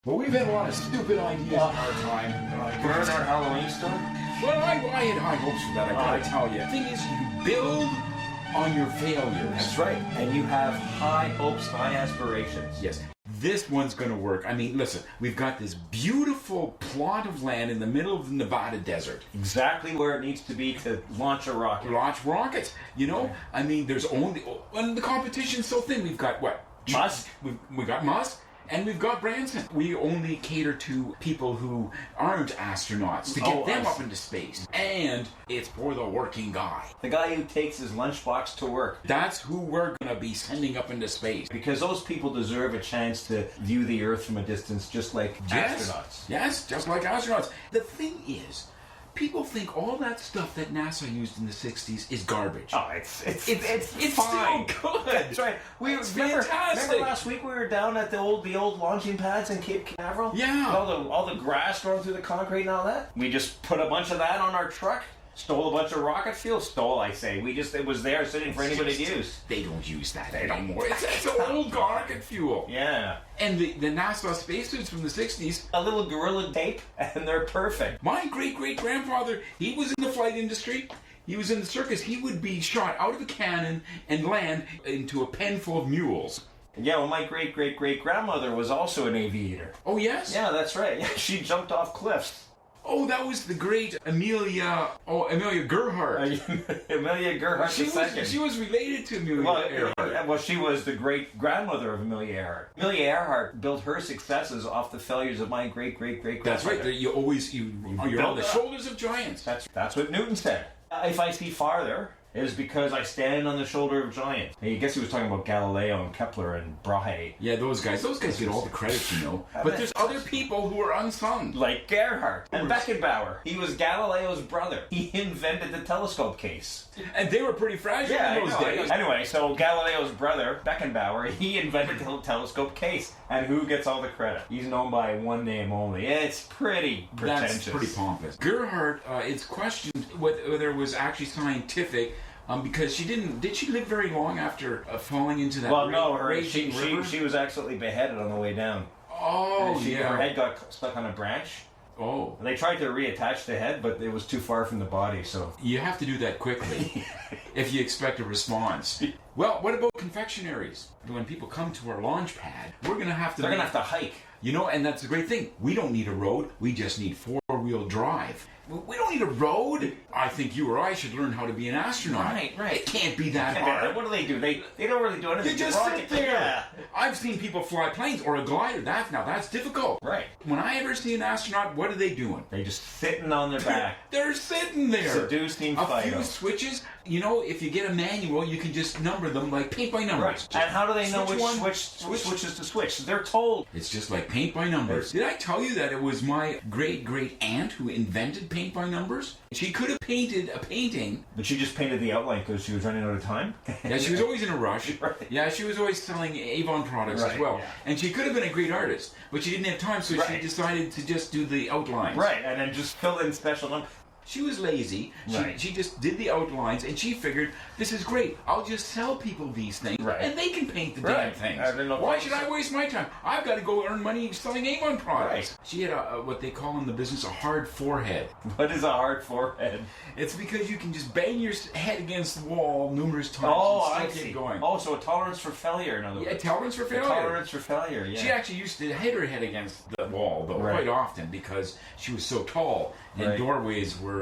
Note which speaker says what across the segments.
Speaker 1: Well, we've had a lot of stupid ideas in our time.
Speaker 2: Burn our Halloween store?
Speaker 1: Well, I had high hopes for that, I gotta tell you. The thing is, you build on your failures.
Speaker 2: That's right. And you have high hopes, high aspirations.
Speaker 1: Yes. This one's gonna work. I mean, listen, we've got this beautiful plot of land in the middle of the Nevada desert.
Speaker 2: Exactly where it needs to be to launch a rocket.
Speaker 1: Launch rockets, you know? I mean, there's only... And the competition's so thin. We've got, what?
Speaker 2: Musk.
Speaker 1: We've got Musk. And we've got Branson. We only cater to people who aren't astronauts to get them up into space. And it's for the working guy.
Speaker 2: The guy who takes his lunchbox to work.
Speaker 1: That's who we're going to be sending up into space.
Speaker 2: Because those people deserve a chance to view the Earth from a distance just like astronauts.
Speaker 1: Yes, just like astronauts. The thing is, people think all that stuff that NASA used in the 60s is garbage.
Speaker 2: Oh, it's
Speaker 1: fine.
Speaker 2: Still good. That's right. Remember last week we were down at the old launching pads in Cape Canaveral?
Speaker 1: Yeah.
Speaker 2: All the grass growing through the concrete and all that? We just put a bunch of that on our truck. Stole a bunch of rocket fuel. Stole, I say. It was there sitting for anybody to use.
Speaker 1: They don't use that anymore. It's old rocket fuel.
Speaker 2: Yeah.
Speaker 1: And the NASA spacesuits from the 60s.
Speaker 2: A little gorilla tape, and they're perfect.
Speaker 1: My great-great-grandfather, he was in the flight industry. He was in the circus. He would be shot out of a cannon and land into a pen full of mules.
Speaker 2: Yeah, well, my great-great-great-grandmother was also an aviator.
Speaker 1: Oh, yes?
Speaker 2: Yeah, that's right. She jumped off cliffs.
Speaker 1: Oh, that was the great Amelia Gerhardt.
Speaker 2: Amelia Gerhardt II.
Speaker 1: She was related to Amelia Earhart.
Speaker 2: Well, she was the great-grandmother of Amelia Earhart. Amelia Earhart built her successes off the failures of my great-great-great-grandmother.
Speaker 1: That's right. You're on the shoulders of giants.
Speaker 2: That's what Newton said. If I see farther, it is because I stand on the shoulder of giants. I guess he was talking about Galileo and Kepler and Brahe.
Speaker 1: Yeah, those guys get all the credit, you know. But there's other people who are unsung.
Speaker 2: Like Gerhardt and Beckenbauer. He was Galileo's brother. He invented the telescope case.
Speaker 1: And they were pretty fragile in those days.
Speaker 2: Anyway, so Galileo's brother, Beckenbauer, he invented the telescope case. And who gets all the credit? He's known by one name only. It's pretty pretentious.
Speaker 1: That's pretty pompous. Gerhardt, it's questioned whether it was actually scientific. Because did she live very long after falling into that raging river?
Speaker 2: She was actually beheaded on the way down.
Speaker 1: Oh,
Speaker 2: her head got stuck on a branch.
Speaker 1: Oh.
Speaker 2: And they tried to reattach the head, but it was too far from the body, so...
Speaker 1: You have to do that quickly if you expect a response. Well, what about confectionaries? When people come to our launch pad, they're going to have to
Speaker 2: hike.
Speaker 1: You know, and that's the great thing. We don't need a road. We just need four-wheel drive. We don't need a road. I think you or I should learn how to be an astronaut.
Speaker 2: Right.
Speaker 1: It can't be that hard.
Speaker 2: What do? They don't really do anything.
Speaker 1: They just sit there. Yeah. I've seen people fly planes or a glider. That's difficult.
Speaker 2: Right.
Speaker 1: When I ever see an astronaut, what are they doing?
Speaker 2: They're just sitting on their back.
Speaker 1: They're sitting there.
Speaker 2: Seducing
Speaker 1: a
Speaker 2: Fido.
Speaker 1: few switches. You know, if you get a manual, you can just number them like paint by numbers.
Speaker 2: Right. And how do they know which switches to switch? They're told.
Speaker 1: It's just like paint by numbers. Did I tell you that it was my great-great-aunt who invented paint by numbers? She could have painted a painting.
Speaker 2: But she just painted the outline because she was running out of time?
Speaker 1: Yeah, she was always in a rush.
Speaker 2: Right.
Speaker 1: Yeah, she was always selling Avon products as well. Yeah. And she could have been a great artist, but she didn't have time, so she decided to just do the outlines.
Speaker 2: Right, and then just fill in special numbers.
Speaker 1: She was lazy. She just did the outlines, and she figured, this is great. I'll just sell people these things, and they can paint the damn things. Why should I waste my time? I've got to go earn money selling Avon products. Right. She had what they call in the business a hard forehead.
Speaker 2: What is a hard forehead?
Speaker 1: It's because you can just bang your head against the wall numerous times and still keep going.
Speaker 2: Oh, so a tolerance for failure, in other words.
Speaker 1: Yeah, tolerance for failure.
Speaker 2: Tolerance for failure, yeah.
Speaker 1: She actually used to hit her head against the wall, though, quite often, because she was so tall, and doorways were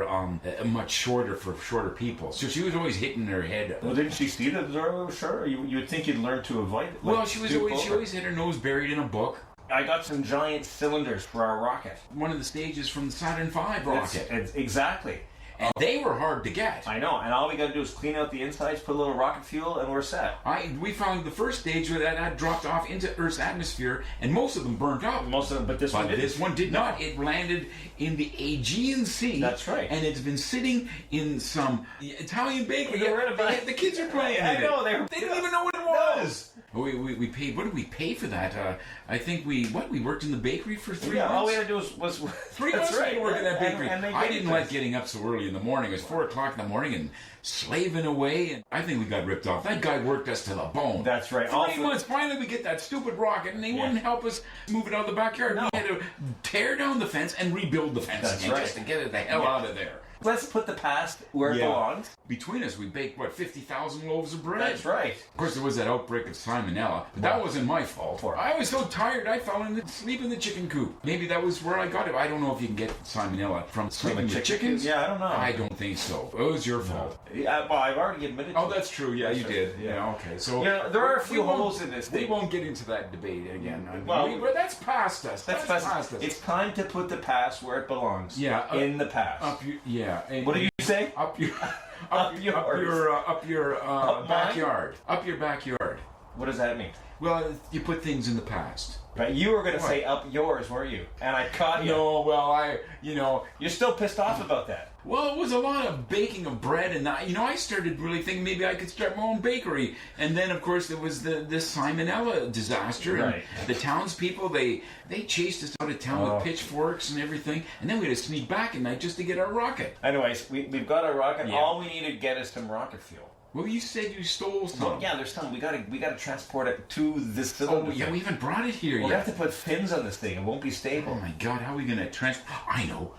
Speaker 1: much shorter for shorter people. So she was always hitting her head.
Speaker 2: Well, didn't she see that the doorway was short? You would think you'd learn to avoid it.
Speaker 1: Well, she always had her nose buried in a book.
Speaker 2: I got some giant cylinders for our rocket.
Speaker 1: One of the stages from the Saturn V rocket.
Speaker 2: Exactly.
Speaker 1: And they were hard to get.
Speaker 2: I know, and all we got to do is clean out the insides, put a little rocket fuel, and we're set.
Speaker 1: We found the first stage where that dropped off into Earth's atmosphere, and most of them burnt up.
Speaker 2: But this one did
Speaker 1: not. It landed in the Aegean Sea.
Speaker 2: That's right.
Speaker 1: And it's been sitting in some Italian bakery. The kids are playing in it.
Speaker 2: I know.
Speaker 1: They didn't even know what it was. We paid. What did we pay for that? I think we worked in the bakery for 3 months.
Speaker 2: All we had to do was
Speaker 1: 3 months.
Speaker 2: Right.
Speaker 1: We worked in that bakery.
Speaker 2: And
Speaker 1: I didn't like getting up so early in the morning. It was 4 o'clock in the morning and slaving away. And I think we got ripped off. That guy worked us to the bone.
Speaker 2: That's right.
Speaker 1: 3 months. Finally, we get that stupid rocket, and they wouldn't help us move it out of the backyard. No. We had to tear down the fence and rebuild the fence again just to get it the hell out of there.
Speaker 2: Let's put the past where it belongs.
Speaker 1: Between us, we baked, 50,000 loaves of bread?
Speaker 2: That's right.
Speaker 1: Of course, there was that outbreak of salmonella, but that wasn't my fault. I was so tired, I fell asleep in the chicken coop. Maybe that was where I got it. I don't know if you can get salmonella from sleeping with chickens.
Speaker 2: Yeah, I don't know.
Speaker 1: I don't think so. It was your fault.
Speaker 2: Yeah, well, I've already admitted to it.
Speaker 1: Oh, that's true. Yeah, you did. Yeah, okay. So
Speaker 2: there are a few holes in this thing.
Speaker 1: We won't get into that debate again.
Speaker 2: Well,
Speaker 1: that's past us. That's past us.
Speaker 2: It's time to put the past where it belongs.
Speaker 1: Yeah.
Speaker 2: In the past. What do you say?
Speaker 1: Up your backyard. Up your backyard.
Speaker 2: What does that mean?
Speaker 1: Well, you put things in the past.
Speaker 2: But you were going to say up yours, weren't you? And I caught you.
Speaker 1: No, well,
Speaker 2: You're still pissed off about that.
Speaker 1: Well, it was a lot of baking of bread, and I started really thinking maybe I could start my own bakery. And then, of course, there was this salmonella disaster, and the townspeople, they chased us out of town with pitchforks and everything, and then we had to sneak back at night just to get our rocket.
Speaker 2: Anyways, we've got our rocket. Yeah. All we need to get is some rocket fuel.
Speaker 1: Well, you said you stole some.
Speaker 2: Well, yeah, there's some. We gotta transport it to this cylinder.
Speaker 1: Oh, yeah, we haven't brought it here yet.
Speaker 2: We have to put fins on this thing. It won't be stable.
Speaker 1: Oh my God, how are we gonna I know.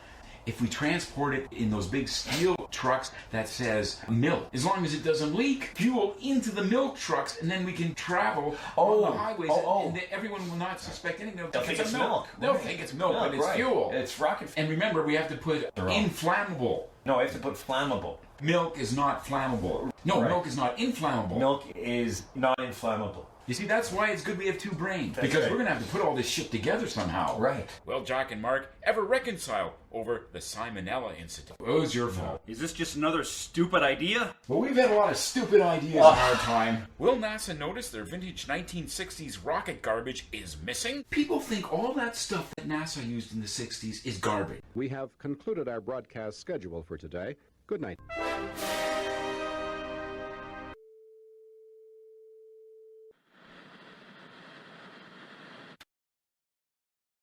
Speaker 1: If we transport it in those big steel trucks that says milk, as long as it doesn't leak, fuel into the milk trucks, and then we can travel on the highways, and everyone will not suspect anything. They'll think it's milk. They'll think it's milk, but it's fuel.
Speaker 2: It's rocket fuel.
Speaker 1: And remember, we have to put inflammable.
Speaker 2: No, we have to put flammable.
Speaker 1: Milk is not flammable. No, milk is not inflammable.
Speaker 2: Milk is not inflammable.
Speaker 1: You see, that's why it's good we have two brains. Because we're going to have to put all this shit together somehow.
Speaker 2: Right.
Speaker 1: Well, Jack and Mark ever reconcile over the salmonella incident. It was your fault.
Speaker 3: Is this just another stupid idea?
Speaker 1: Well, we've had a lot of stupid ideas in our time. Will NASA notice their vintage 1960s rocket garbage is missing? People think all that stuff that NASA used in the 60s is garbage.
Speaker 4: We have concluded our broadcast schedule for today. Good night.